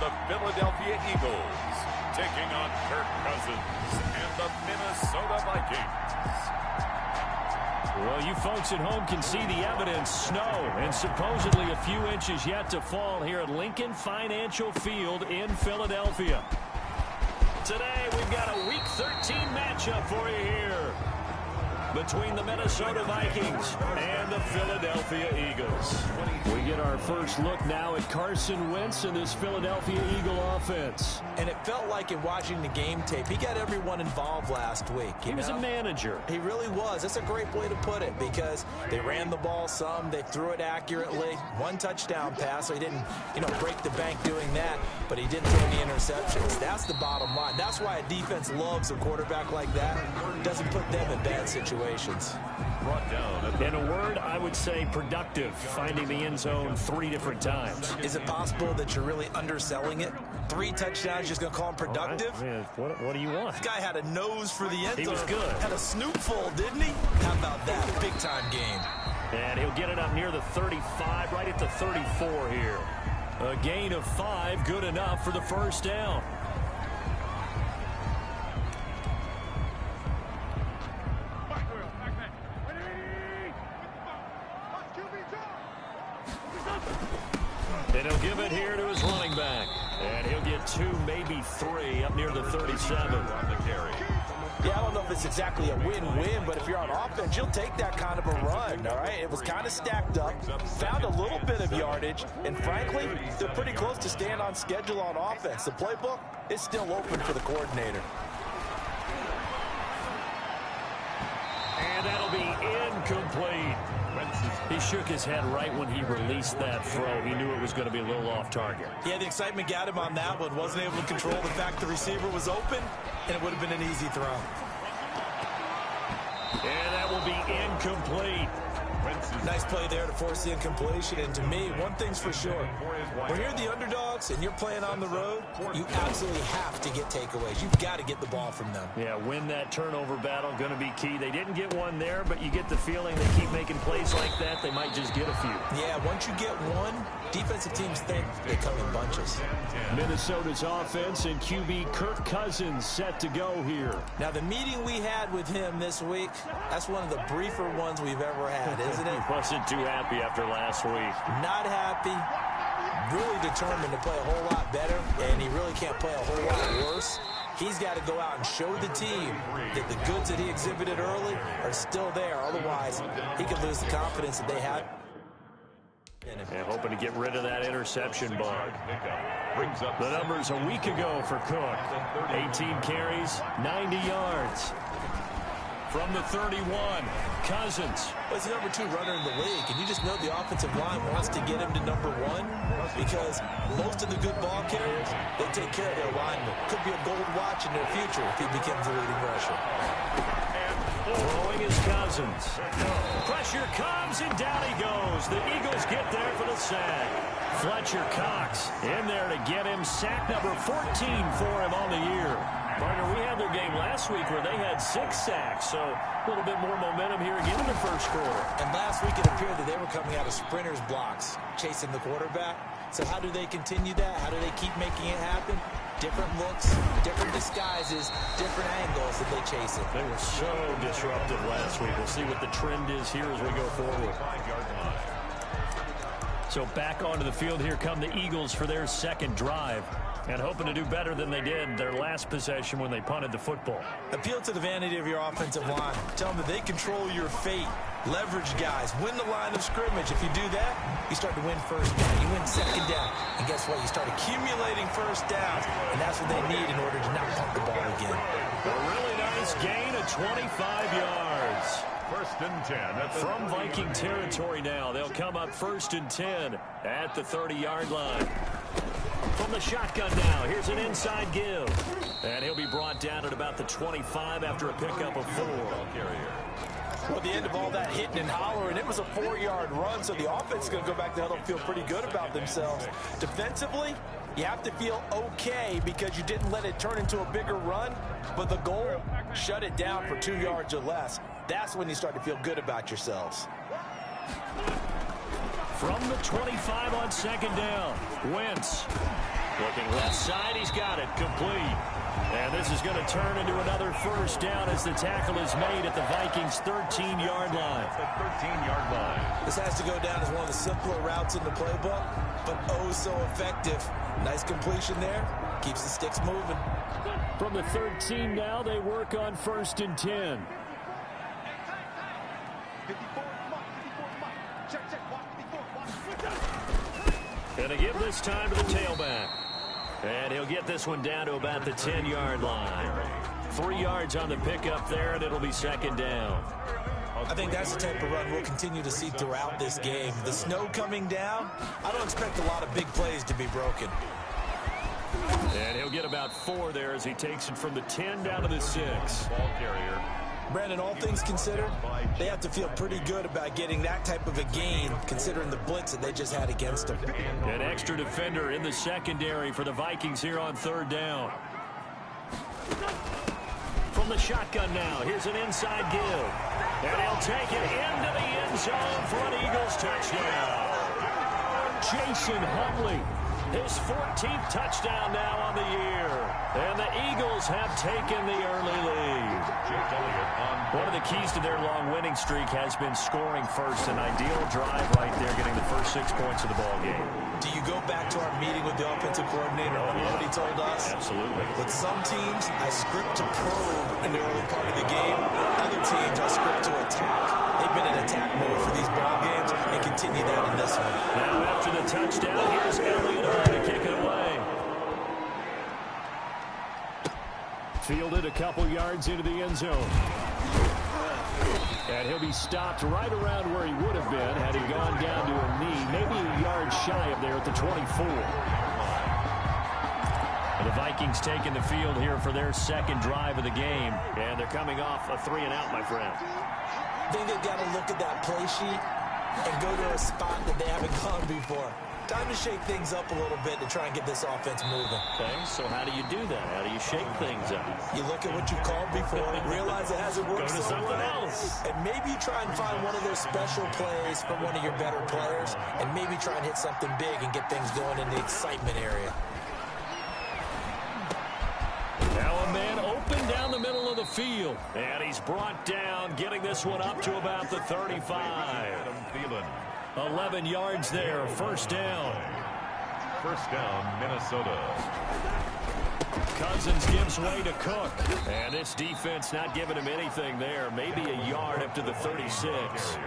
the Philadelphia Eagles taking on Kirk Cousins and the Minnesota Vikings. Well, you folks at home can see the evidence. Snow and supposedly a few inches yet to fall here at Lincoln Financial Field in Philadelphia. Today, we've got a Week 13 matchup for you here between the Minnesota Vikings and the Philadelphia Eagles. We get our first look now at Carson Wentz and this Philadelphia Eagle offense. And it felt like in watching the game tape, he got everyone involved last week. He was a manager. He really was. That's a great way to put it because they ran the ball some, they threw it accurately. One touchdown pass, so he didn't, break the bank doing that, but he didn't throw any interceptions. That's the bottom line. That's why a defense loves a quarterback like that. Doesn't put them in bad situations. Brought down. In a word, I would say productive, finding the end zone 3 different times. Is it possible that you're really underselling it? 3 touchdowns, just going to call him productive? Right. What do you want? This guy had a nose for the end zone. He was good. Had a snoopful, didn't he? How about that? Big-time game. And he'll get it up near the 35, right at the 34 here. A gain of 5, good enough for the first down. And he'll give it here to his running back. And he'll get 2, maybe 3, up near the 37. Yeah, I don't know if it's exactly a win-win, but if you're on offense, you'll take that kind of a run, all right? It was kind of stacked up, found a little bit of yardage, and frankly, they're pretty close to staying on schedule on offense. The playbook is still open for the coordinator. And that'll be incomplete. He shook his head right when he released that throw. He knew it was going to be a little off target. Yeah, the excitement got him on that one. Wasn't able to control the fact the receiver was open, and it would have been an easy throw. And that will be incomplete. Nice play there to force the incompletion. And to me, one thing's for sure. When you're the underdogs and you're playing on the road, you absolutely have to get takeaways. You've got to get the ball from them. Yeah, win that turnover battle, going to be key. They didn't get one there, but you get the feeling they keep making plays like that, they might just get a few. Yeah, once you get one, defensive teams think they come in bunches. Minnesota's offense and QB Kirk Cousins set to go here. Now, the meeting we had with him this week, that's one of the briefer ones we've ever had, isn't it? He wasn't too happy after last week. Not happy. Really determined to play a whole lot better, and he really can't play a whole lot worse. He's got to go out and show the team that the goods that he exhibited early are still there. Otherwise, he could lose the confidence that they had. And hoping to get rid of that interception bug. The numbers a week ago for Cook. 18 carries, 90 yards. From the 31, Cousins. Well, he's the number 2 runner in the league, and you just know the offensive line wants to get him to number 1 because most of the good ball carriers, they take care of their linemen. Could be a gold watch in their future if he becomes the leading rusher. Throwing his Cousins. Pressure comes, and down he goes. The Eagles get there for the sack. Fletcher Cox in there to get him sack number 14 for him on the year. Partner, we had their game last week where they had 6 sacks, so a little bit more momentum here again in the first quarter. And last week it appeared that they were coming out of sprinters blocks, chasing the quarterback. So how do they continue that? How do they keep making it happen? Different looks, different disguises, different angles that they chase it. They were so disruptive last week. We'll see what the trend is here as we go forward. So back onto the field, here come the Eagles for their second drive. And hoping to do better than they did their last possession when they punted the football. Appeal to the vanity of your offensive line. Tell them that they control your fate. Leverage guys. Win the line of scrimmage. If you do that, you start to win first down. You win second down. And guess what? You start accumulating first downs. And that's what they need in order to not punt the ball again. A really nice gain of 25 yards. First and 10. From Viking territory now. They'll come up first and 10 at the 30-yard line. From the shotgun now, here's an inside give. And he'll be brought down at about the 25 after a pickup of 4. Well, the end of all that hitting and hollering, it was a 4-yard run, so the offense is going to go back to hell and feel pretty good about themselves. Defensively, you have to feel okay because you didn't let it turn into a bigger run, but the goal, shut it down for 2 yards or less. That's when you start to feel good about yourselves. From the 25 on second down, Wentz. Looking left side, he's got it, complete. And this is going to turn into another first down as the tackle is made at the Vikings' 13-yard line. The 13-yard line. This has to go down as one of the simpler routes in the playbook, but oh so effective. Nice completion there. Keeps the sticks moving. From the 13 now, they work on 1st and 10. Going to give this time to the tailback. And he'll get this one down to about the 10-yard line. 3 yards on the pickup there, and it'll be 2nd down. I think that's the type of run we'll continue to see throughout this game. The snow coming down, I don't expect a lot of big plays to be broken. And he'll get about 4 there as he takes it from the 10 down to the 6. Ball carrier. Brandon, all things considered, they have to feel pretty good about getting that type of a gain, considering the blitz that they just had against them. An extra defender in the secondary for the Vikings here on 3rd down. From the shotgun now, here's an inside give. And he'll take it into the end zone for an Eagles touchdown. Jason Huntley, his 14th touchdown now on the year. And the Eagles have taken the early lead. One of the keys to their long winning streak has been scoring first. An ideal drive right there, getting the first 6 points of the ball game. Do you go back to our meeting with the offensive coordinator? Remember what he told us? Absolutely. With some teams, I script to probe in the early part of the game. Other teams, I script to attack. They've been in attack mode for these ball games and continue that in this one. Now after the touchdown, here's Elliott to kick it away. Fielded a couple yards into the end zone. And he'll be stopped right around where he would have been had he gone down to a knee, maybe a yard shy of there at the 24. And the Vikings taking the field here for their 2nd drive of the game. And they're coming off a 3-and-out, my friend. I think they've got to look at that play sheet and go to a spot that they haven't gone before. Time to shake things up a little bit to try and get this offense moving. Okay, so how do you do that? How do you shake things up? You look at what you called before, realize it hasn't worked Go to so something well, else. and maybe try and find one of those special plays from one of your better players, and maybe try and hit something big and get things going in the excitement area. Now a man open down the middle of the field. And he's brought down, getting this one up to about the 35. 11 yards there, 1st down. 1st down, Minnesota. Cousins gives way to Cook. And this defense not giving him anything there. Maybe a yard up to the 36.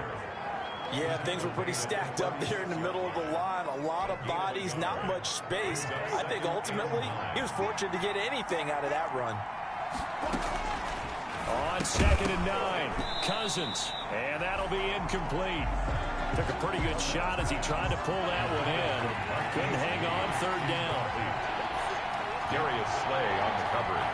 Yeah, things were pretty stacked up there in the middle of the line. A lot of bodies, not much space. I think ultimately he was fortunate to get anything out of that run. On 2nd and 9, Cousins. And that'll be incomplete. Took a pretty good shot as he tried to pull that one in. Couldn't hang on, 3rd down. Darius Slay on the coverage.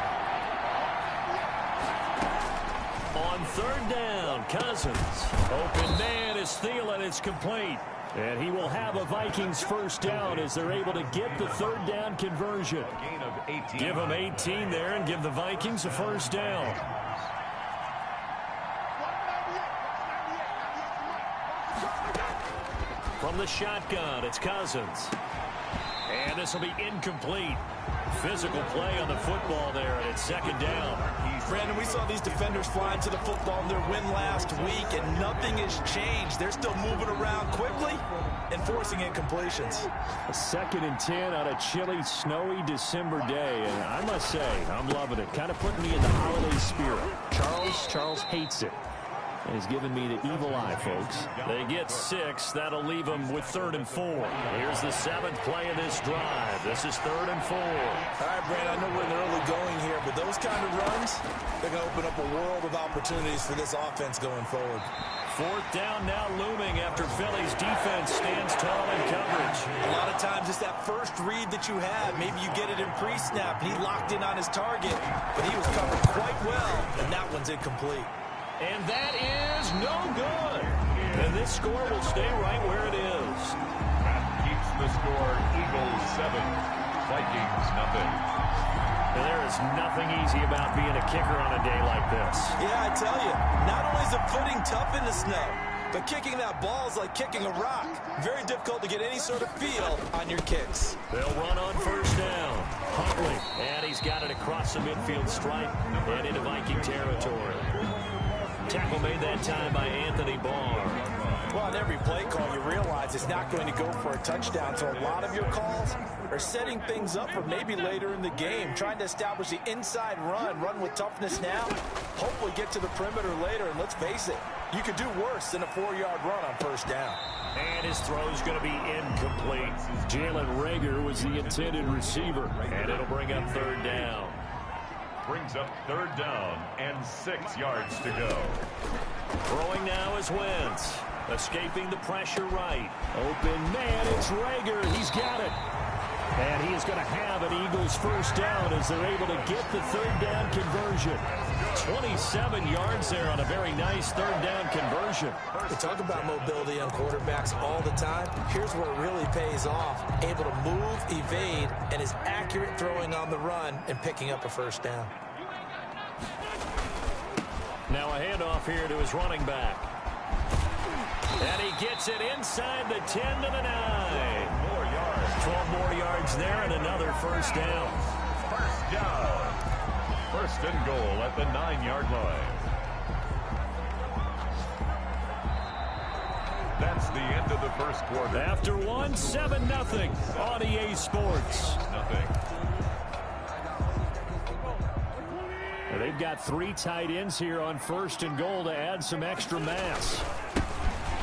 On 3rd down, Cousins. Open man is Thielen. It's complete. And he will have a Vikings 1st down as they're able to get the 3rd down conversion. Gain of 18. Give them 18 there and give the Vikings a 1st down. From the shotgun, it's Cousins. And this will be incomplete. Physical play on the football there, and it's 2nd down. Brandon, we saw these defenders flying to the football in their win last week, and nothing has changed. They're still moving around quickly and forcing incompletions. A 2nd and 10 on a chilly, snowy December day, and I must say, I'm loving it. Kind of putting me in the holiday spirit. Charles hates it. And he's given me the evil eye, folks. They get 6. That'll leave them with 3rd and 4. Here's the 7th play of this drive. This is 3rd and 4. All right, Brandon, I know we're in the early going here, but those kind of runs, they're going to open up a world of opportunities for this offense going forward. 4th down now looming after Philly's defense stands tall in coverage. A lot of times it's that first read that you have. Maybe you get it in pre-snap, and he locked in on his target, but he was covered quite well, and that one's incomplete. And that is no good. And this score will stay right where it is. That keeps the score Eagles 7, Vikings nothing. And there is nothing easy about being a kicker on a day like this. Yeah, I tell you, not only is the footing tough in the snow, but kicking that ball is like kicking a rock. Very difficult to get any sort of feel on your kicks. They'll run on 1st down. he's got it across the midfield stripe and into Viking territory. Tackle made that time by Anthony Barr. Well, on every play call, you realize it's not going to go for a touchdown, so a lot of your calls are setting things up for maybe later in the game, trying to establish the inside run with toughness now, hopefully get to the perimeter later, and let's face it, you could do worse than a 4-yard run on first down. And his throw is going to be incomplete. Jalen Reagor was the intended receiver, and it'll bring up third down. Brings up third down and 6 yards to go. Throwing now is Wentz. Escaping the pressure right. Open man, it's Reagor. He's got it. And he is going to have an Eagles first down as they're able to get the third down conversion. 27 yards there on a very nice third down conversion. We talk about mobility on quarterbacks all the time. Here's where it really pays off. Able to move, evade, and is accurate throwing on the run and picking up a first down. Now a handoff here to his running back. And he gets it inside the 10 to the 9. 12 more yards there and another first down. First down. First and goal at the 9-yard line. That's the end of the first quarter. After one, 7-0 on EA Sports. They've got 3 tight ends here on first and goal to add some extra mass.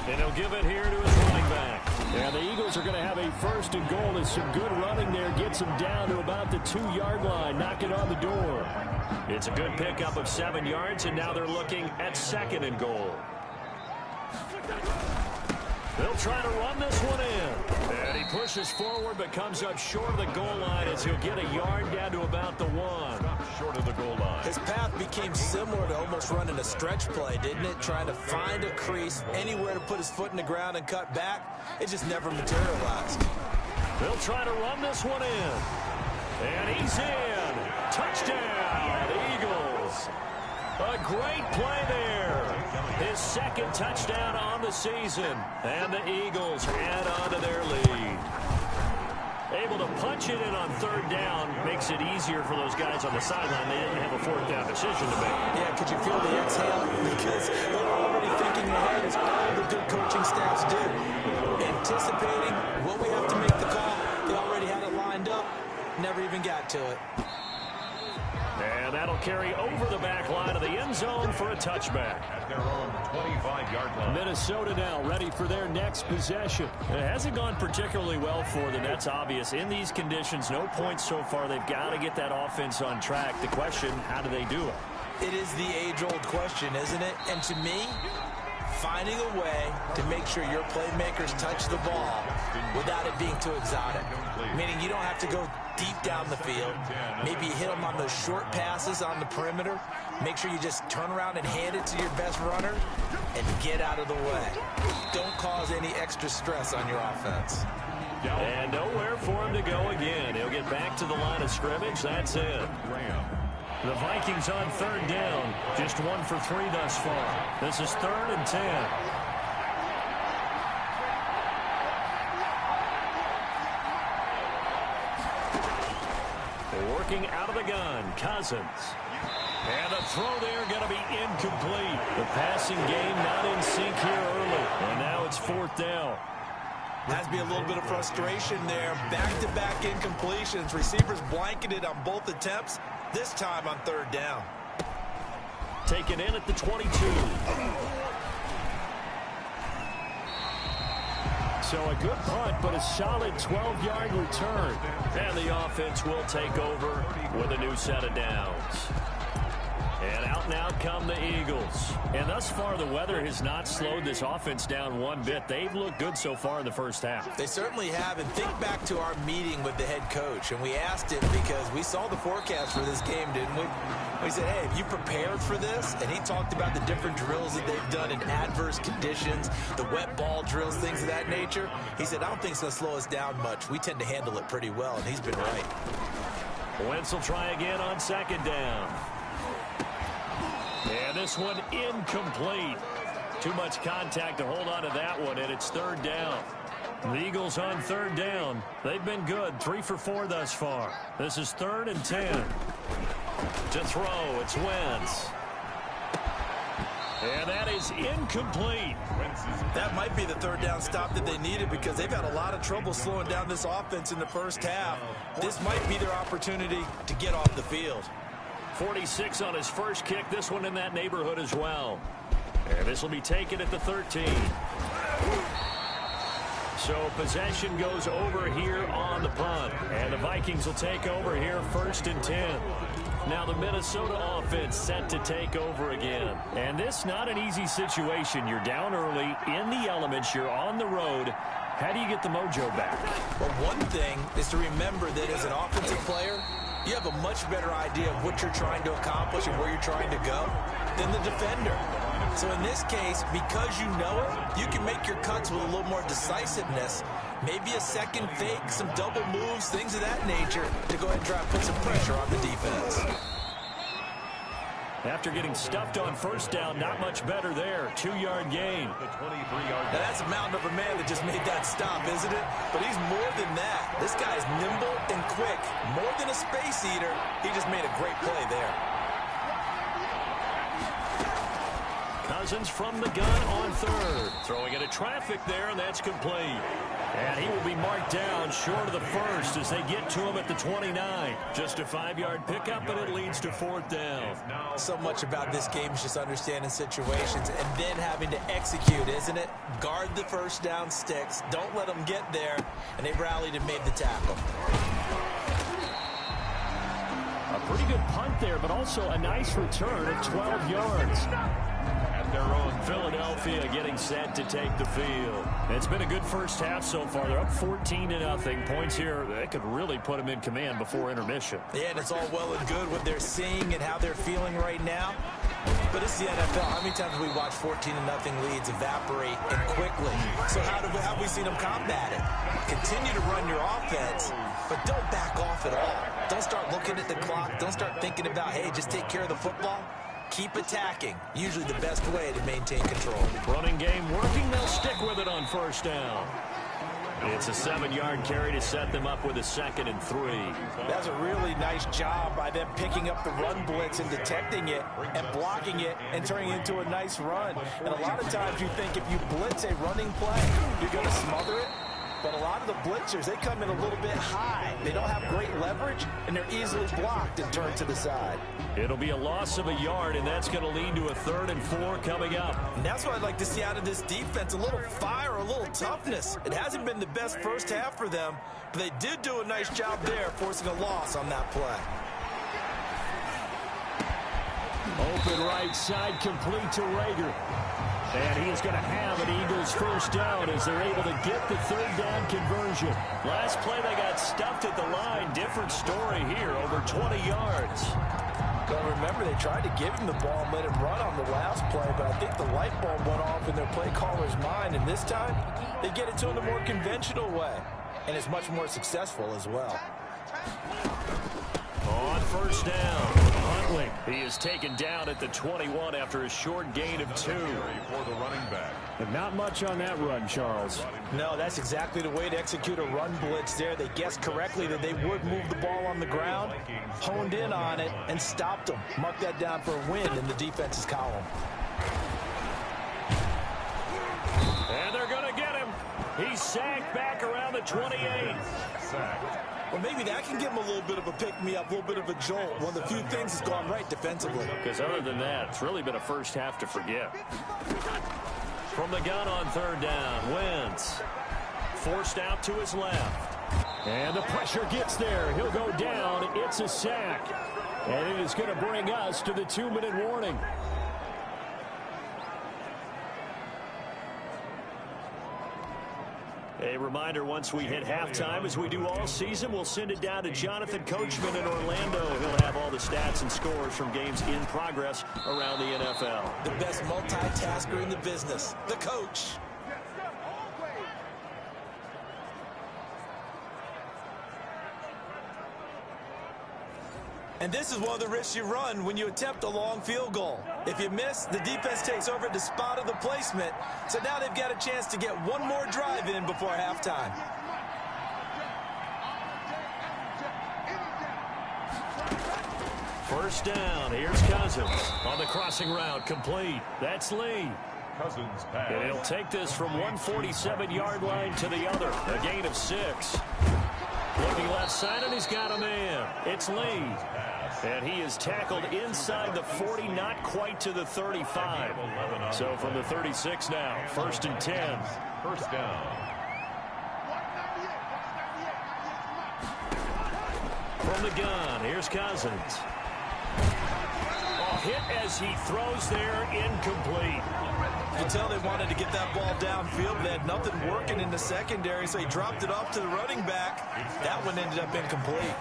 And he'll give it here to his running back. And the Eagles are going to have a first and goal as some good running there gets them down to about the 2-yard line. Knock it on the door. It's a good pickup of 7 yards, and now they're looking at second and goal. They'll try to run this one in. And he pushes forward but comes up short of the goal line as he'll get a yard down to about the 1. Short of the goal line. His path became similar to almost running a stretch play, didn't it? Trying to find a crease, anywhere to put his foot in the ground and cut back. It just never materialized. They'll try to run this one in. And he's in. Touchdown, Eagles. A great play there. His second touchdown on the season. And the Eagles add on to their lead. Able to punch it in on third down makes it easier for those guys on the sideline. They didn't have a fourth down decision to make. Yeah, could you feel the exhale? Because they're already thinking ahead as all the good coaching staffs do. Anticipating what we have to make the call. They already had it lined up. Never even got to it. And that'll carry over the back line of the end zone for a touchback. At their own 25-yard line. Minnesota now ready for their next possession. It hasn't gone particularly well for them. That's obvious. In these conditions, no points so far. They've got to get that offense on track. The question, how do they do it? It is the age-old question, isn't it? And to me, finding a way to make sure your playmakers touch the ball without it being too exotic. Meaning you don't have to go deep down the field. Maybe you hit them on those short passes on the perimeter. Make sure you just turn around and hand it to your best runner and get out of the way. Don't cause any extra stress on your offense. And nowhere for him to go again. He'll get back to the line of scrimmage. That's it. The Vikings on third down. Just 1 for 3 thus far. This is 3rd and 10. Working out of the gun, Cousins. And a throw there going to be incomplete. The passing game not in sync here early. And now it's 4th down. Has to be a little bit of frustration there. Back-to-back incompletions. Receivers blanketed on both attempts. This time on 3rd down. Taken in at the 22. So a good punt, but a solid 12-yard return. And the offense will take over with a new set of downs. And out come the Eagles. And thus far, the weather has not slowed this offense down one bit. They've looked good so far in the first half. They certainly have. And think back to our meeting with the head coach. And we asked him because we saw the forecast for this game, didn't we? We said, hey, have you prepared for this? And he talked about the different drills that they've done in adverse conditions, the wet ball drills, things of that nature. He said, I don't think it's going to slow us down much. We tend to handle it pretty well, and he's been right. Wentz will try again on 2nd down. And this one incomplete. Too much contact to hold on to that one, and it's 3rd down. The Eagles on third down. They've been good, 3 for 4 thus far. This is 3rd and 10. To throw, it's Wentz. And that is incomplete. That might be the third down stop that they needed because they've had a lot of trouble slowing down this offense in the first half. This might be their opportunity to get off the field. 46 on his first kick. This one in that neighborhood as well. And this will be taken at the 13. So possession goes over here on the punt. And the Vikings will take over here 1st and 10. Now the Minnesota offense set to take over again. And this not an easy situation. You're down early, in the elements, you're on the road. How do you get the mojo back? Well, one thing is to remember that as an offensive player, you have a much better idea of what you're trying to accomplish and where you're trying to go than the defender. So in this case, because you know it, you can make your cuts with a little more decisiveness. Maybe a second fake, some double moves, things of that nature to go ahead and try to put some pressure on the defense. After getting stuffed on first down, not much better there. 2-yard gain. Now that's a mountain of a man that just made that stop, isn't it? But he's more than that. This guy's nimble and quick. More than a space eater, he just made a great play there. Cousins from the gun on third. Throwing into traffic there, and that's complete. And he will be marked down short of the first as they get to him at the 29. Just a 5-yard pickup, and it leads to 4th down. So much about this game is just understanding situations and then having to execute, isn't it? Guard the first down sticks. Don't let them get there. And they rallied and made the tackle. A pretty good punt there, but also a nice return at 12 yards. Their own Philadelphia getting set to take the field. It's been a good first half so far. They're up 14-0. Points here, they could really put them in command before intermission. Yeah, and it's all well and good what they're seeing and how they're feeling right now. But it's the NFL. How many times have we watched 14-0 leads evaporate and quickly? So how have we seen them combat it? Continue to run your offense, but don't back off at all. Don't start looking at the clock. Don't start thinking about, hey, just take care of the football. Keep attacking. Usually the best way to maintain control. Running game working. They'll stick with it on first down. It's a 7-yard carry to set them up with a 2nd and 3. That's a really nice job by them picking up the run blitz and detecting it and blocking it and turning it into a nice run. And a lot of times you think if you blitz a running play, you're going to smother it. But a lot of the blitzers, they come in a little bit high. They don't have great leverage, and they're easily blocked and turned to the side. It'll be a loss of a yard, and that's going to lead to a 3rd and 4 coming up. And that's what I'd like to see out of this defense, a little fire, a little toughness. It hasn't been the best first half for them, but they did do a nice job there, forcing a loss on that play. Open right side, complete to Rager. And he is going to have an Eagles first down as they're able to get the 3rd down conversion. Last play, they got stuffed at the line. Different story here, over 20 yards. But remember, they tried to give him the ball and let him run on the last play, but I think the light bulb went off in their play caller's mind, and this time, they get it to him the more conventional way, and it's much more successful as well. On first down, Huntley. He is taken down at the 21 after a short gain of 2. For the running back. But not much on that run, Charles. No, that's exactly the way to execute a run blitz there. They guessed correctly that they would move the ball on the ground, honed in on it, and stopped them. Mark that down for a win in the defense's column. And they're going to get him. He's sacked back around the 28. Sacked. Well, maybe that can give him a little bit of a pick-me-up, a little bit of a jolt. One of the few things that's gone right defensively. Because other than that, it's really been a first half to forget. From the gun on 3rd down, Wentz. Forced out to his left. And the pressure gets there. He'll go down. It's a sack. And it is going to bring us to the 2-minute warning. A reminder, once we hit halftime, as we do all season, we'll send it down to Jonathan Coachman in Orlando. He'll have all the stats and scores from games in progress around the NFL. The best multitasker in the business, the coach. And this is one of the risks you run when you attempt a long field goal. If you miss, the defense takes over at the spot of the placement. So now they've got a chance to get one more drive in before halftime. First down. Here's Cousins on the crossing route. Complete. That's Lee. Cousins pass. And he'll take this from 147-yard line to the other. A gain of 6. Looking left side, and he's got a man. It's Lee. And he is tackled inside the 40, not quite to the 35. So from the 36 now, 1st and 10. First down. From the gun, here's Cousins. Hit as he throws there, incomplete. You can tell they wanted to get that ball downfield. They had nothing working in the secondary, so he dropped it off to the running back. That one ended up incomplete.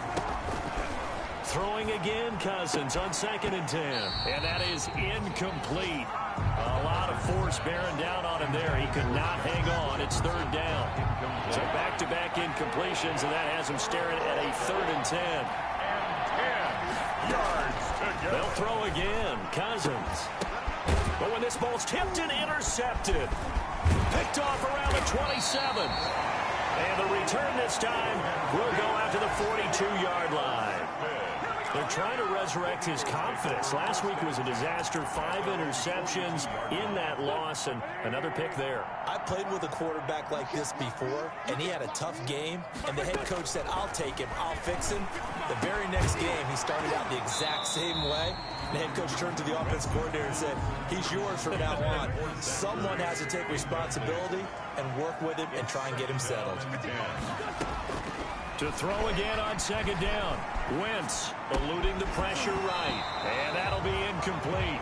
Throwing again, Cousins on 2nd and 10. And that is incomplete. A lot of force bearing down on him there. He could not hang on. It's 3rd down. So back-to-back incompletions, and that has him staring at a 3rd and 10. And 10 yards to go. They'll throw again. Cousins. But when this ball's tipped and intercepted. Picked off around the 27. And the return this time will go out to the 42-yard line. They're trying to resurrect his confidence. Last week was a disaster. 5 interceptions in that loss, and another pick there. I played with a quarterback like this before, and he had a tough game, and the head coach said, I'll take him, I'll fix him. The very next game, he started out the exact same way. The head coach turned to the offensive coordinator and said, he's yours from now on. Someone has to take responsibility and work with him and try and get him settled. To throw again on 2nd down. Wentz eluding the pressure right. And that'll be incomplete.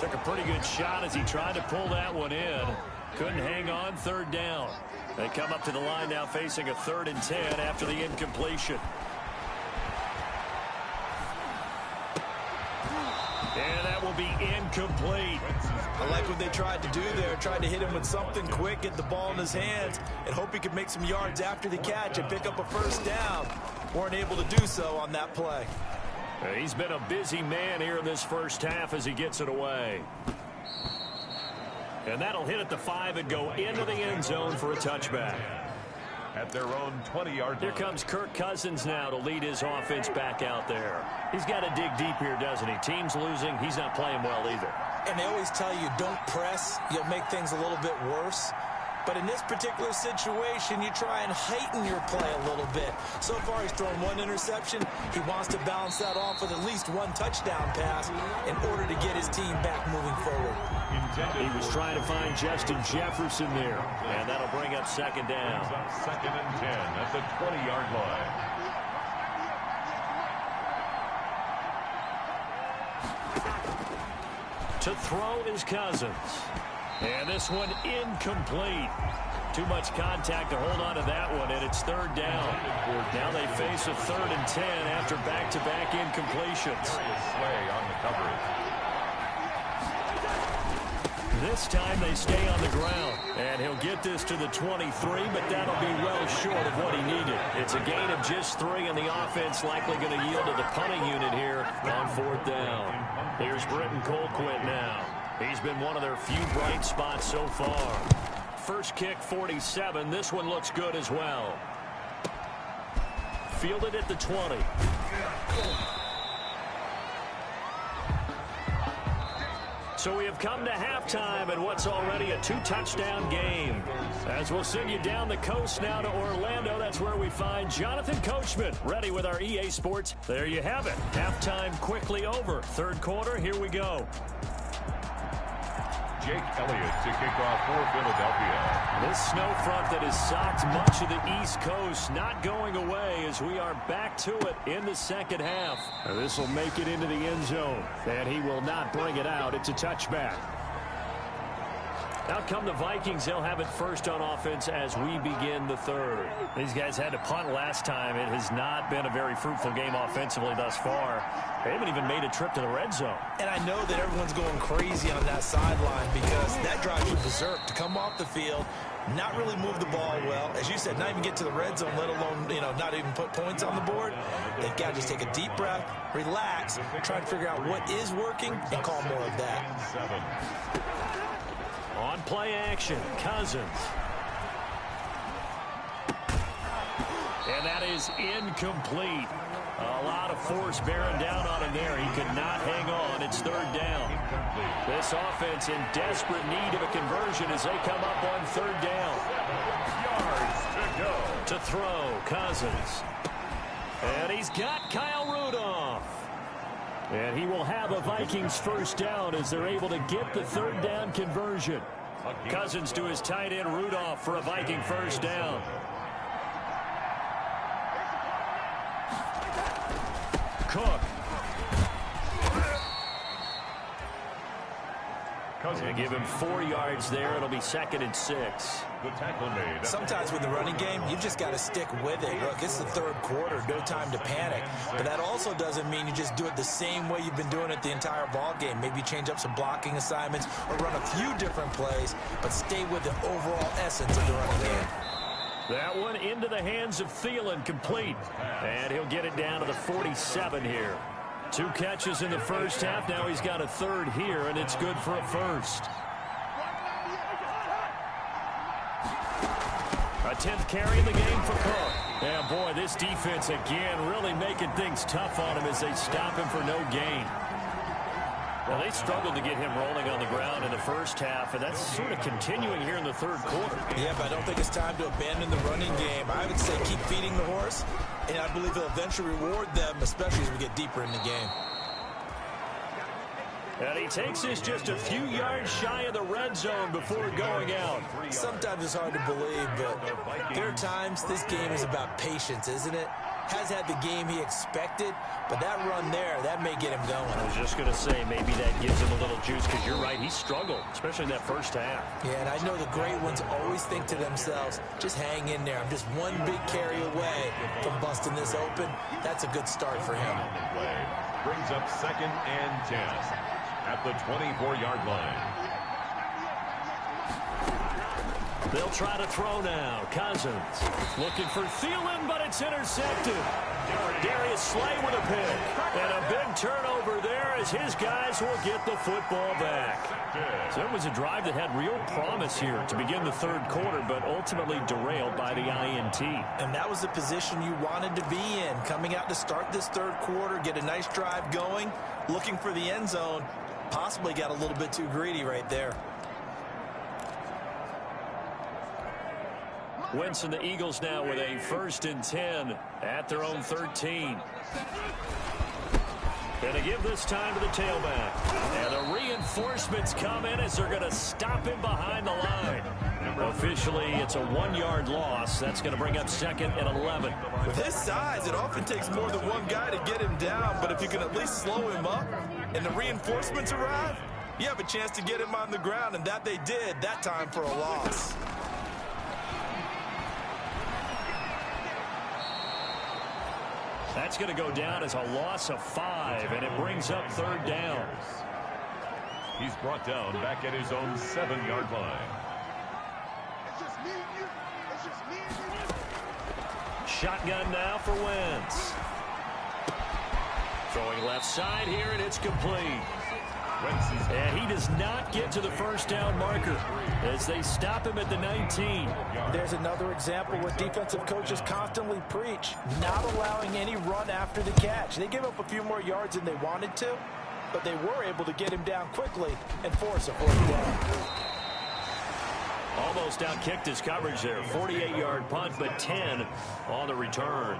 Took a pretty good shot as he tried to pull that one in. Couldn't hang on. 3rd down. They come up to the line now facing a 3rd and 10 after the incompletion. And that will be incomplete. I like what they tried to do there. Tried to hit him with something quick, get the ball in his hands, and hope he could make some yards after the catch and pick up a 1st down. Weren't able to do so on that play. He's been a busy man here in this first half as he gets it away. And that'll hit at the 5 and go into the end zone for a touchback. At their own 20-yard line. Here comes Kirk Cousins now to lead his offense back out there. He's got to dig deep here, doesn't he? Team's losing. He's not playing well either. And they always tell you, don't press. You'll make things a little bit worse. But in this particular situation, you try and heighten your play a little bit. So far, he's thrown 1 interception. He wants to balance that off with at least 1 touchdown pass in order to get his team back moving forward. He was trying to find Justin Jefferson there. And that'll bring up 2nd down. 2nd and 10 at the 20-yard line. To throw is Cousins. And this one incomplete. Too much contact to hold on to that one, and it's 3rd down. Now they face a 3rd and 10 after back-to-back incompletions. Slay on the coverage. This time they stay on the ground. And he'll get this to the 23, but that'll be well short of what he needed. It's a gain of just 3, and the offense likely going to yield to the punting unit here on 4th down. Here's Britton Colquitt now. He's been one of their few bright spots so far. First kick, 47. This one looks good as well. Fielded at the 20. So we have come to halftime in what's already a 2-touchdown game. As we'll send you down the coast now to Orlando, that's where we find Jonathan Coachman ready with our EA Sports. There you have it. Halftime quickly over. 3rd quarter, here we go. Jake Elliott to kick off for Philadelphia. This snow front that has socked much of the East Coast not going away as we are back to it in the 2nd half. This will make it into the end zone, and he will not bring it out. It's a touchback. Out come the Vikings. They'll have it first on offense as we begin the third. These guys had to punt last time. It has not been a very fruitful game offensively thus far. They haven't even made a trip to the red zone. And I know that everyone's going crazy on that sideline because that drives you berserk to come off the field, not really move the ball well. As you said, not even get to the red zone, let alone, not even put points on the board. They've got to just take a deep breath, relax, try to figure out what is working, and call more of that. On play action, Cousins. And that is incomplete. A lot of force bearing down on him there. He could not hang on. It's third down. This offense in desperate need of a conversion as they come up on third down. Yards to go. To throw, Cousins. And he's got Kyle Rudolph. And he will have a Vikings first down as they're able to get the third down conversion. Cousins to his tight end Rudolph for a Viking first down. Cook. They give him 4 yards there. It'll be 2nd and 6. The tackle made. Sometimes with the running game, you've just got to stick with it. Look, it's the third quarter, no time to panic. But that also doesn't mean you just do it the same way you've been doing it the entire ball game. Maybe change up some blocking assignments or run a few different plays, but stay with the overall essence of the running game. That one into the hands of Thielen, complete. And he'll get it down to the 47 here. 2 catches in the first half. Now he's got a third here, and it's good for a first. A 10th carry in the game for Cook. Yeah, boy, this defense again really making things tough on him as they stop him for no gain. Well, they struggled to get him rolling on the ground in the first half, and that's sort of continuing here in the third quarter. Yeah, but I don't think it's time to abandon the running game. I would say keep feeding the horse, and I believe he'll eventually reward them, especially as we get deeper in the game. And he takes this just a few yards shy of the red zone before going out. Sometimes it's hard to believe, but there are times this game is about patience, isn't it? Has had the game he expected, but that run there, that may get him going. I was just going to say, maybe that gives him a little juice, because you're right, he struggled, especially in that first half. Yeah, and I know the great ones always think to themselves, just hang in there. I'm just one big carry away from busting this open. That's a good start for him. Brings up 2nd and 10 at the 24-yard line. They'll try to throw now. Cousins looking for Thielen, but it's intercepted. Darius Slay with a pick. And a big turnover there as his guys will get the football back. So it was a drive that had real promise here to begin the third quarter, but ultimately derailed by the INT. And that was the position you wanted to be in. Coming out to start this third quarter, get a nice drive going, looking for the end zone. Possibly got a little bit too greedy right there. Wentz and the Eagles now with a 1st and 10 at their own 13. Going to give this time to the tailback. And the reinforcements come in as they're going to stop him behind the line. Officially, it's a 1-yard loss. That's going to bring up 2nd and 11. With his size, it often takes more than one guy to get him down. But if you can at least slow him up and the reinforcements arrive, you have a chance to get him on the ground. And that they did that time for a loss. That's going to go down as a loss of 5, and it brings up 3rd down. He's brought down back at his own 7-yard line. Shotgun now for Wentz. Throwing left side here, and it's complete. And he does not get to the first down marker as they stop him at the 19. There's another example what defensive coaches constantly preach, not allowing any run after the catch. They gave up a few more yards than they wanted to, but they were able to get him down quickly and force a 4th down. Almost outkicked his coverage there. 48-yard punt, but 10 on the return.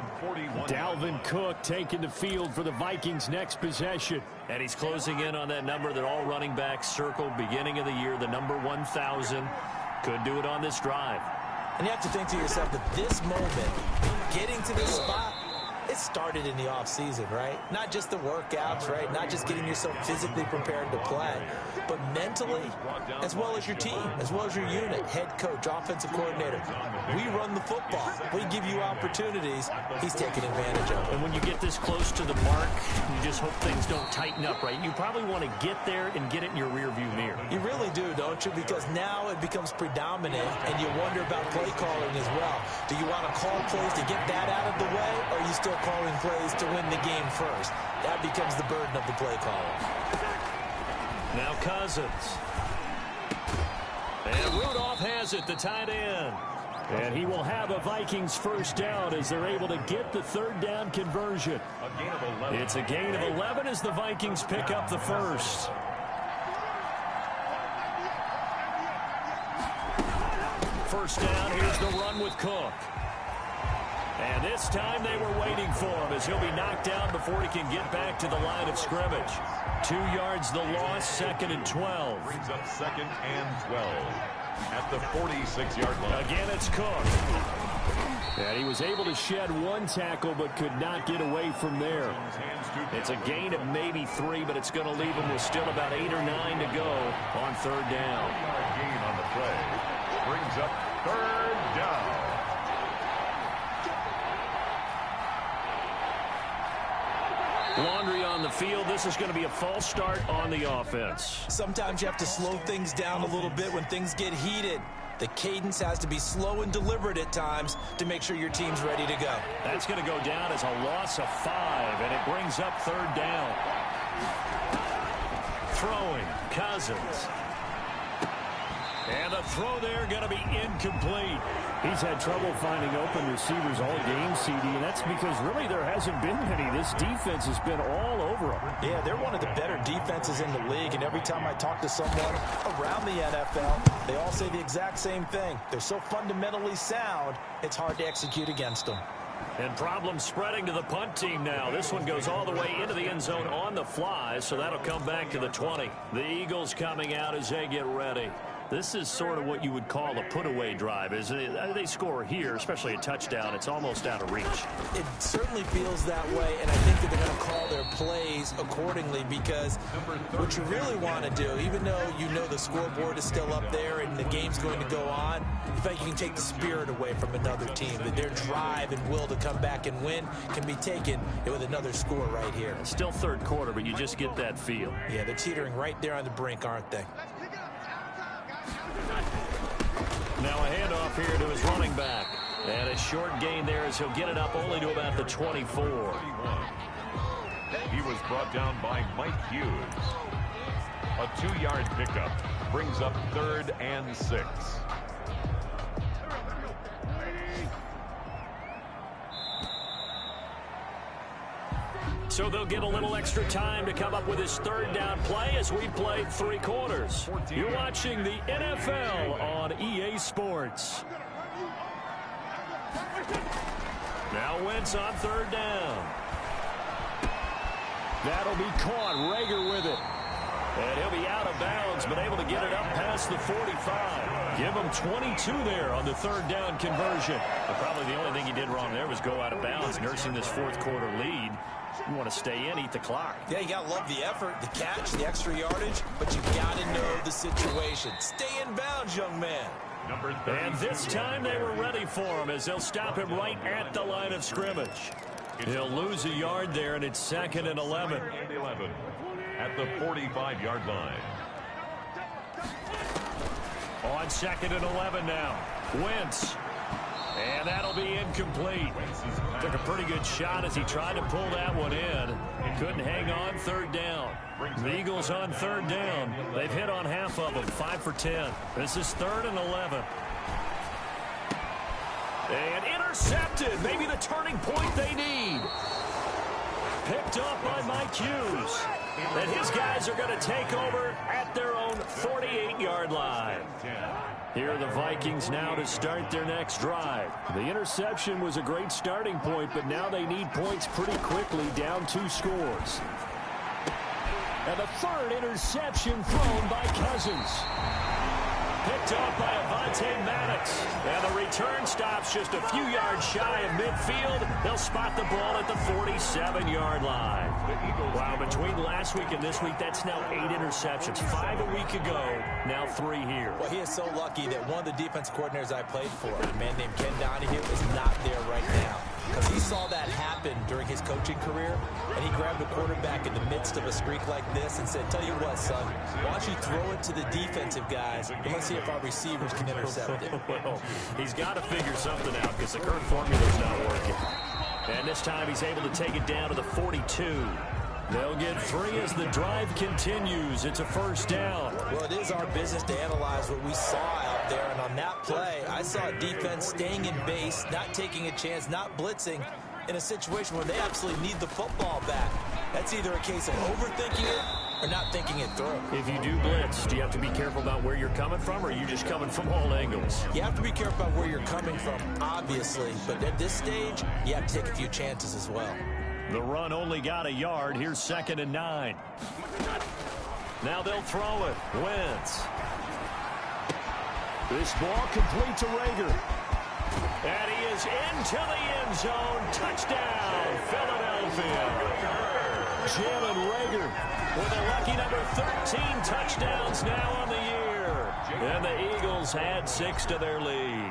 Dalvin Cook taking the field for the Vikings' next possession. And he's closing in on that number that all running backs circled beginning of the year, the number 1,000. Could do it on this drive. And you have to think to yourself that this moment, getting to this spot, guys started in the offseason, right? Not just the workouts, right? Not just getting yourself physically prepared to play, but mentally, as well as your team, as well as your unit, head coach, offensive coordinator. We run the football. We give you opportunities. He's taking advantage of it. And when you get this close to the mark, you just hope things don't tighten up, right? You probably want to get there and get it in your rearview mirror. You really do, don't you? Because now it becomes predominant, and you wonder about play calling as well. Do you want to call plays to get that out of the way, or are you still calling plays to win the game first? That becomes the burden of the play caller. Now Cousins. And Rudolph has it, the tight end. And he will have a Vikings first down as they're able to get the third down conversion. It's a gain of 11 as the Vikings pick up the first. First down, here's the run with Cook. And this time they were waiting for him as he'll be knocked down before he can get back to the line of scrimmage. 2 yards the loss, 2nd and 12. Brings up 2nd and 12 at the 46-yard line. Again, it's Cook. And he was able to shed one tackle but could not get away from there. It's a gain of maybe 3, but it's going to leave him with still about 8 or 9 to go on third down. Gain on the play. Brings up 3rd down. Laundry on the field. This is going to be a false start on the offense. Sometimes you have to slow things down a little bit when things get heated. The cadence has to be slow and deliberate at times to make sure your team's ready to go. That's going to go down as a loss of 5, and it brings up third down. Throwing, Cousins. And the throw there going to be incomplete. He's had trouble finding open receivers all game, CD, and that's because really there hasn't been many. This defense has been all over him. Yeah, they're one of the better defenses in the league, and every time I talk to someone around the NFL, they all say the exact same thing. They're so fundamentally sound, it's hard to execute against them. And problems spreading to the punt team now. This one goes all the way into the end zone on the fly, so that'll come back to the 20. The Eagles coming out as they get ready. This is sort of what you would call a put-away drive. As they score here, especially a touchdown, it's almost out of reach. It certainly feels that way, and I think that they're going to call their plays accordingly because what you really want to do, even though you know the scoreboard is still up there and the game's going to go on, in fact, you can take the spirit away from another team, that their drive and will to come back and win can be taken with another score right here. Still third quarter, but you just get that feel. Yeah, they're teetering right there on the brink, aren't they? Now a handoff here to his running back. And a short gain there as he'll get it up only to about the 24. He was brought down by Mike Hughes. A 2-yard pickup brings up 3rd and 6. So they'll get a little extra time to come up with his third down play as we played 3 quarters. You're watching the NFL on EA Sports. Now Wentz on third down. That'll be caught. Rager with it. And he'll be out of bounds, but able to get it up past the 45. Give him 22 there on the third down conversion. But probably the only thing he did wrong there was go out of bounds, nursing this fourth quarter lead. You want to stay in, eat the clock. Yeah, you got to love the effort, the catch, the extra yardage, but you got to know the situation. Stay in bounds, young man. And this time they were ready for him as they'll stop him right at the line of scrimmage. He'll lose a yard there, and it's 2nd and 11. At the 45-yard line. On 2nd and 11 now. Wentz. And that'll be incomplete. Took a pretty good shot as he tried to pull that one in. Couldn't hang on third down. The Eagles on third down. They've hit on half of them, 5 for 10. This is 3rd and 11. And intercepted. Maybe the turning point they need. Picked up by Mike Hughes. And his guys are going to take over at their own 48-yard line. Here are the Vikings now to start their next drive. The interception was a great starting point, but now they need points pretty quickly, down 2 scores. And the 3rd interception thrown by Cousins. picked off by Avonte Maddox. And the return stops just a few yards shy of midfield. They'll spot the ball at the 47-yard line. Wow, between last week and this week, that's now 8 interceptions. 5 a week ago, now 3 here. Well, he is so lucky that one of the defense coordinators I played for, a man named Ken Donahue, is not there right now. Because he saw that happen during his coaching career, and he grabbed a quarterback in the midst of a streak like this and said, tell you what, son, why don't you throw it to the defensive guys, and let's see if our receivers can intercept it. Well, he's got to figure something out because the current formula's not working. And this time he's able to take it down to the 42. They'll get 3 as the drive continues. It's a first down. Well, it is our business to analyze what we saw out there. And on that play, I saw a defense staying in base, not taking a chance, not blitzing in a situation where they absolutely need the football back. That's either a case of overthinking it or not thinking it through. If you do blitz, do you have to be careful about where you're coming from, or are you just coming from all angles? You have to be careful about where you're coming from, obviously. But at this stage, you have to take a few chances as well. The run only got a yard. Here's 2nd and 9. Now they'll throw it. Wentz. This ball complete to Rager. And he is into the end zone. Touchdown, Philadelphia. Jalen Rager with a lucky number 13 touchdowns now on the year. And the Eagles add 6 to their lead.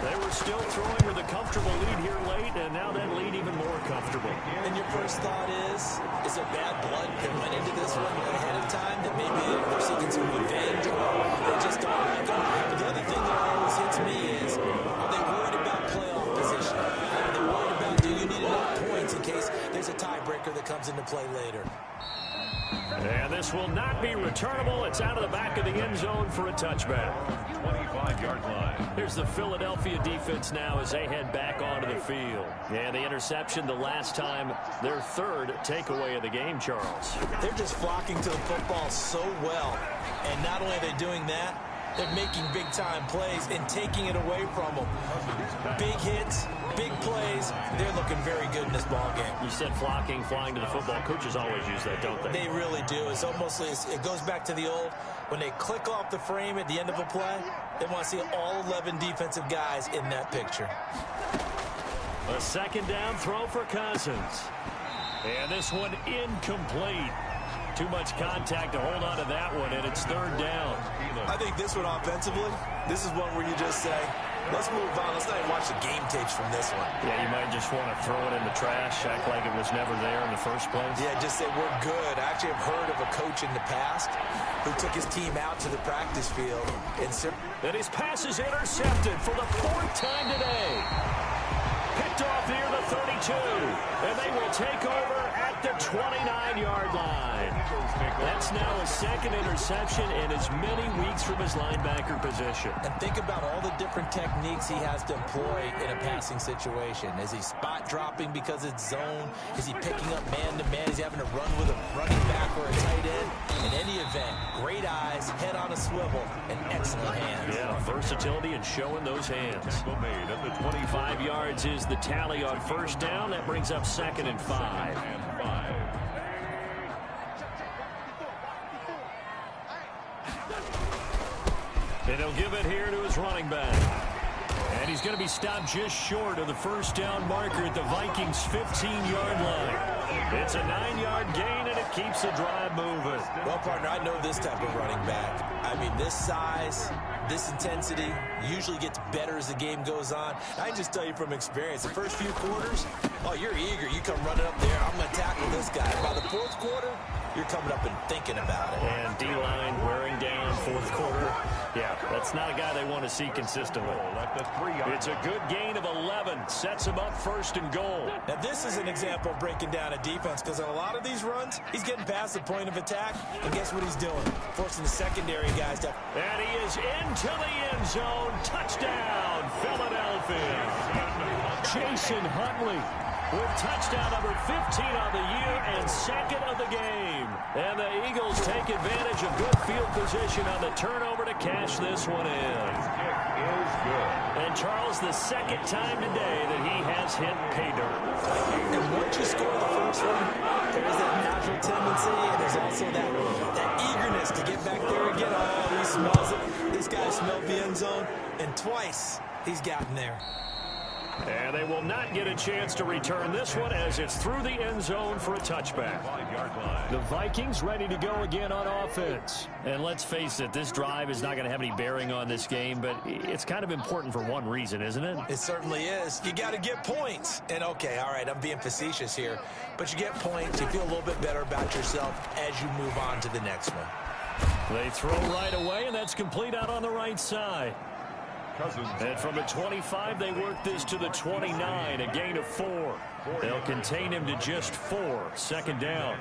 They were still throwing with a comfortable lead here late, and now that lead even more comfortable. And your first thought is there bad blood that went into this one ahead of time, that maybe they're seeking some revenge, or they just don't like them? But the other thing that always hits me is, are they worried about playoff position? Are they worried about, do you need enough points in case there's a tiebreaker that comes into play later? And this will not be returnable. It's out of the back of the end zone for a touchback. 25-yard line. Here's the Philadelphia defense now as they head back onto the field. And the interception the last time, their 3rd takeaway of the game, Charles. They're just flocking to the football so well. And not only are they doing that, they're making big-time plays and taking it away from them. Big hits, big plays. They're looking very good in this ball game. You said flocking, flying to the football. Coaches always use that, don't they? They really do. It's almost, it goes back to the old, when they click off the frame at the end of a play, they want to see all 11 defensive guys in that picture. A 2nd down throw for Cousins. And this one incomplete. Too much contact to hold on to that one, and it's 3rd down. I think this one offensively, this is one where you just say, let's move on. Let's not even watch the game tapes from this one. Yeah, you might just want to throw it in the trash, act like it was never there in the first place. Yeah, just say we're good. I actually have heard of a coach in the past who took his team out to the practice field. And his pass is intercepted for the 4th time today. Picked off near the 32, and they will take over at the 29-yard line. That's now a 2nd interception in as many weeks from his linebacker position. And think about all the different techniques he has to employ in a passing situation. Is he spot dropping because it's zone? Is he picking up man-to-man? Is he having to run with a running back or a tight end? In any event, great eyes, head on a swivel, and excellent hands. Yeah, versatility and showing those hands. Made at the 25 yards is the tally on 1st down. That brings up 2nd and 5. And he'll give it here to his running back. And he's going to be stopped just short of the 1st down marker at the Vikings' 15-yard line. It's a 9-yard gain, and it keeps the drive moving. Well, partner, I know this type of running back. I mean, this size, this intensity usually gets better as the game goes on. I can just tell you from experience, the first few quarters, oh, you're eager. You come running up there, I'm going to tackle this guy. By the 4th quarter, you're coming up and thinking about it. And D-line wearing down 4th quarter. Yeah, that's not a guy they want to see consistently. It's a good gain of 11. Sets him up 1st and goal. Now, this is an example of breaking down a defense, because on a lot of these runs, he's getting past the point of attack, and guess what he's doing? Forcing the secondary guys to... And he is into the end zone. Touchdown, Philadelphia. Jason Huntley with touchdown number 15 on the year and 2nd of the game. And the Eagles take advantage of good field position on the turnover to cash this one in. And Charles, the 2nd time today that he has hit pay dirt. And once you score the first one, there's that natural tendency, and there's also that eagerness to get back there again. Oh, he smells it. This this guy smelled the end zone, and twice he's gotten there. And they will not get a chance to return this one as it's through the end zone for a touchback. The Vikings ready to go again on offense. And let's face it, this drive is not going to have any bearing on this game, but it's kind of important for one reason, isn't it? It certainly is. You got to get points. And, okay, all right, I'm being facetious here, but you get points, you feel a little bit better about yourself as you move on to the next one. They throw right away, and that's complete out on the right side. And from the 25, they work this to the 29, a gain of 4. They'll contain him to just 4, second down.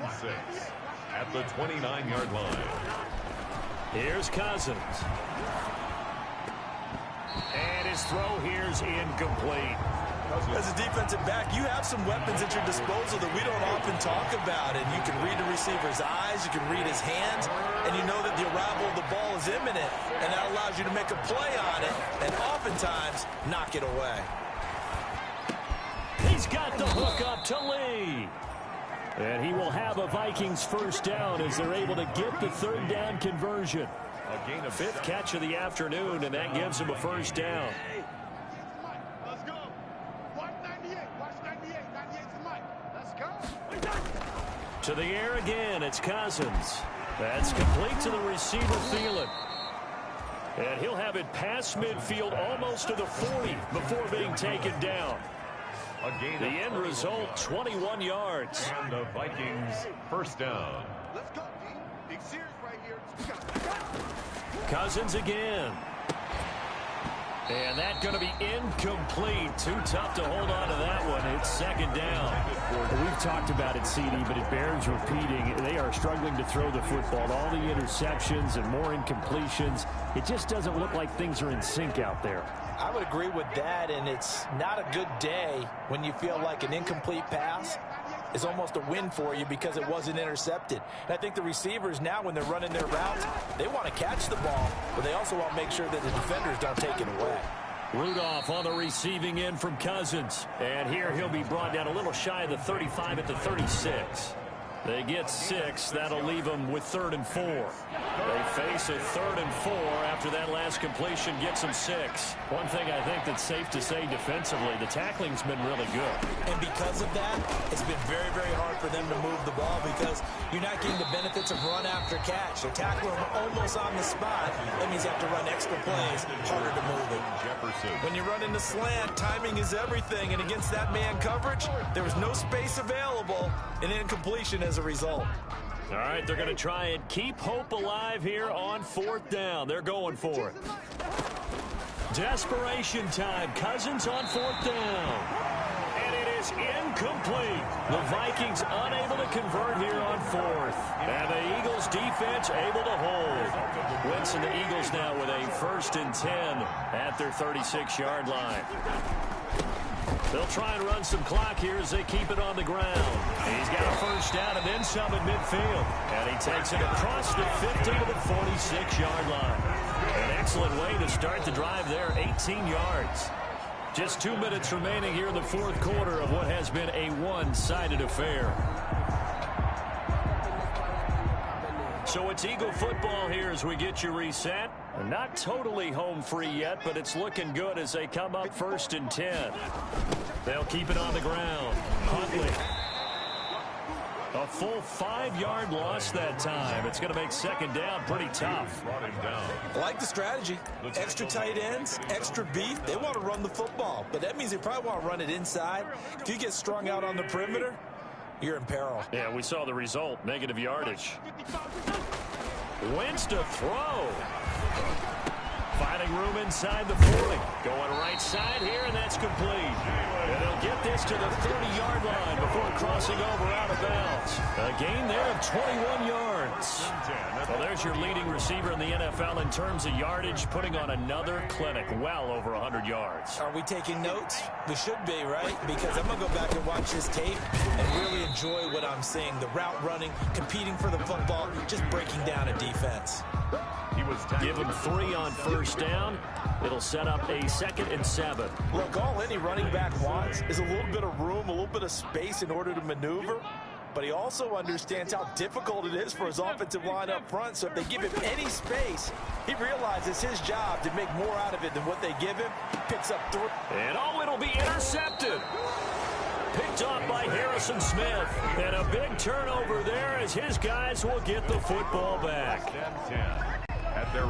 At the 29-yard line. Here's Cousins. And his throw here's incomplete. As a defensive back, you have some weapons at your disposal that we don't often talk about. And you can read the receiver's eyes, you can read his hands, and you know that the arrival of the ball is imminent. And that allows you to make a play on it and oftentimes knock it away. He's got the hook up to Lee. And he will have a Vikings first down as they're able to get the third down conversion. A fifth catch of the afternoon, and that gives him a first down. To the air again, it's Cousins. That's complete to the receiver, Thielen. And he'll have it past midfield almost to the 40 before being taken down. The end result, 21 yards. And the Vikings first down. Let's go, D. Big series right here. Cousins again. And that's going to be incomplete. Too tough to hold on to that one. It's second down. We've talked about it, CD, but it bears repeating. They are struggling to throw the football. All the interceptions and more incompletions. It just doesn't look like things are in sync out there. I would agree with that, and it's not a good day when you feel like an incomplete pass is almost a win for you because it wasn't intercepted. And I think the receivers now, when they're running their routes, they want to catch the ball, but they also want to make sure that the defenders don't take it away. Rudolph on the receiving end from Cousins. And here he'll be brought down a little shy of the 35 at the 36. They get 6. That'll leave them with 3rd and 4. They face a 3rd and 4 after that last completion gets them 6. One thing I think that's safe to say defensively, the tackling's been really good. And because of that, it's been very, very hard for them to move the ball because you're not getting the benefits of run after catch. They're tackling them almost on the spot. That means you have to run extra plays, harder to move it. When you run in the slant, timing is everything. And against that man coverage, there was no space available, and incompletion as a result. All right, they're going to try and keep hope alive here on 4th down. They're going for it. Desperation time. Cousins on 4th down. And it is incomplete. The Vikings unable to convert here on 4th. And the Eagles defense able to hold. Wentz and the Eagles now with a 1st and 10 at their 36-yard line. They'll try and run some clock here as they keep it on the ground. He's got a first down and then some at midfield. And he takes it across the 50 to the 46-yard line. An excellent way to start the drive there, 18 yards. Just 2 minutes remaining here in the 4th quarter of what has been a one-sided affair. So it's Eagle football here as we get you reset. Not totally home free yet, but it's looking good as they come up 1st and 10. They'll keep it on the ground. Huntley. A full 5-yard loss that time. It's going to make second down pretty tough. I like the strategy. Extra tight ends, extra beef. They want to run the football, but that means they probably want to run it inside. If you get strung out on the perimeter, you're in peril. Yeah, we saw the result. Negative yardage. Wentz to throw. Finding room inside the 40. Going right side here, and that's complete. And they'll get this to the 30-yard line before crossing over out of bounds. A gain there of 21 yards. Well, there's your leading receiver in the NFL in terms of yardage, putting on another clinic, well over 100 yards. Are we taking notes? We should be, right? Because I'm going to go back and watch this tape and really enjoy what I'm seeing. The route running, competing for the football, just breaking down a defense. Give him 3 on first down. It'll set up a 2nd and 7. Look, all any running back wants is a little bit of room, a little bit of space in order to maneuver. but he also understands how difficult it is for his offensive line up front. So if they give him any space, he realizes his job to make more out of it than what they give him. He picks up 3. And it'll be intercepted. Picked off by Harrison Smith. And a big turnover there as his guys will get the football back.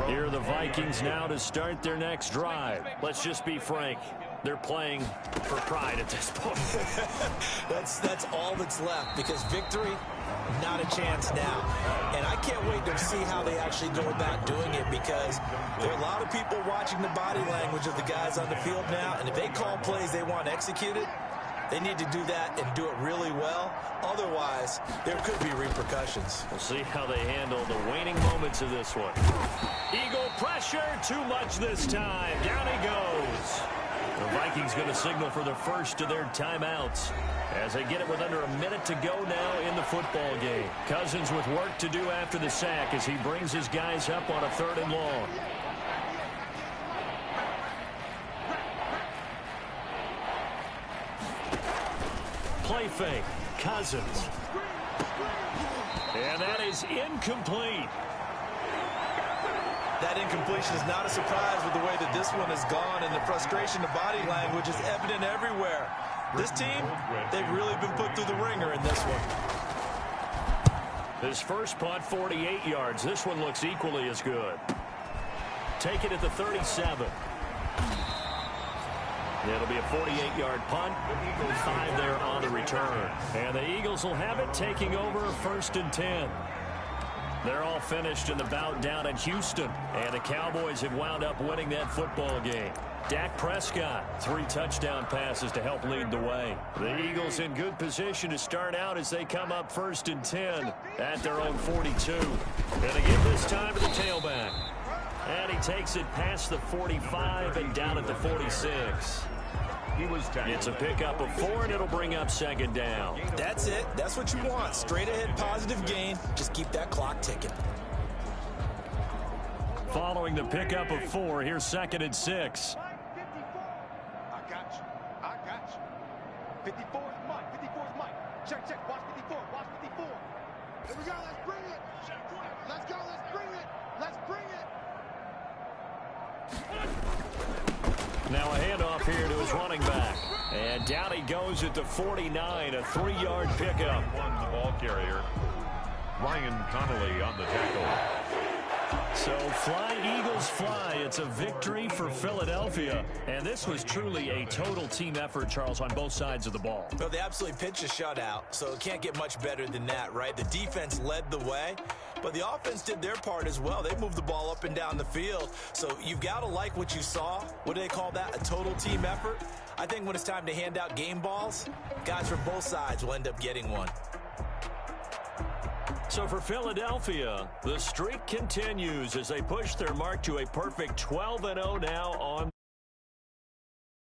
Here are the Vikings now to start their next drive. Let's just be frank. They're playing for pride at this point. That's all that's left, because victory, not a chance now. And I can't wait to see how they actually go about doing it, because there are a lot of people watching the body language of the guys on the field now, and if they call plays they want executed, they need to do that and do it really well. Otherwise, there could be repercussions. We'll see how they handle the waning moments of this one. Eagle pressure, too much this time. Down he goes. The Vikings going to signal for the first of their timeouts as they get it with under a minute to go now in the football game. Cousins with work to do after the sack as he brings his guys up on a 3rd and long. Play fake. Cousins. And that is incomplete. That incompletion is not a surprise with the way that this one has gone, and the frustration of body language is evident everywhere. This team, they've really been put through the ringer in this one. His first punt, 48 yards. This one looks equally as good. Take it at the 37. It'll be a 48-yard punt. 5 there on the return. And the Eagles will have it, taking over 1st and 10. They're all finished in the bout down in Houston. And the Cowboys have wound up winning that football game. Dak Prescott, 3 touchdown passes to help lead the way. The Eagles in good position to start out as they come up 1st and 10 at their own 42. Gonna give this time to the tailback. And he takes it past the 45 and down at the 46. It's a pickup of 4, and it'll bring up 2nd down. That's it. That's what you want. Straight ahead positive gain. Just keep that clock ticking. Following the pickup of 4, here's 2nd and 6. I got you. 54 is Mike. 54 is Mike. Check. Watch 54. Watch 54. Here we go. Let's bring it. Let's go. Let's bring it. Let's bring it. Now a handoff here to his running back. And down he goes at the 49, a 3-yard pickup. The ball carrier, Ryan Connolly on the tackle. So fly, Eagles, fly. It's a victory for Philadelphia. And this was truly a total team effort, Charles, on both sides of the ball. Well, they absolutely pitched a shutout, so it can't get much better than that, right? The defense led the way, but the offense did their part as well. They moved the ball up and down the field. So you've got to like what you saw. What do they call that? A total team effort? I think when it's time to hand out game balls, guys from both sides will end up getting one. So for Philadelphia, the streak continues as they push their mark to a perfect 12-0 now on